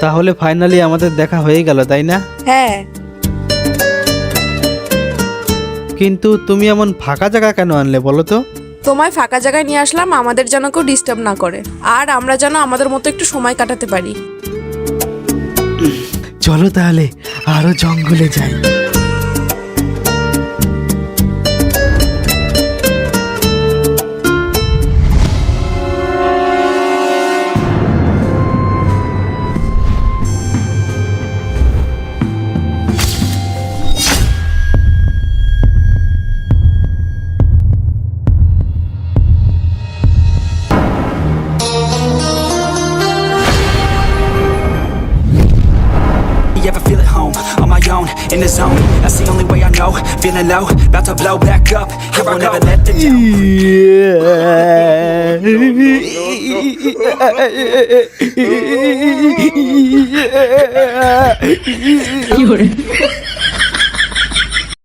তাহলে ফাইনালি আমাদের দেখা হয়ে গেল, তাই না? হ্যাঁ, কিন্তু তুমি এমন ফাঁকা জায়গা কেন আনলে বলো তো? তোমায় ফাঁকা জায়গায় নিয়ে আসলাম আমাদের যেন কেউ ডিস্টার্ব না করে, আর আমরা যেন আমাদের মতো একটু সময় কাটাতে পারি। চলো তাহলে আরো জঙ্গলে যাই। You ever feel at home, on my own, in the zone? That's the only way I know, feeling low, about to blow back up. Here I won't ever let the down.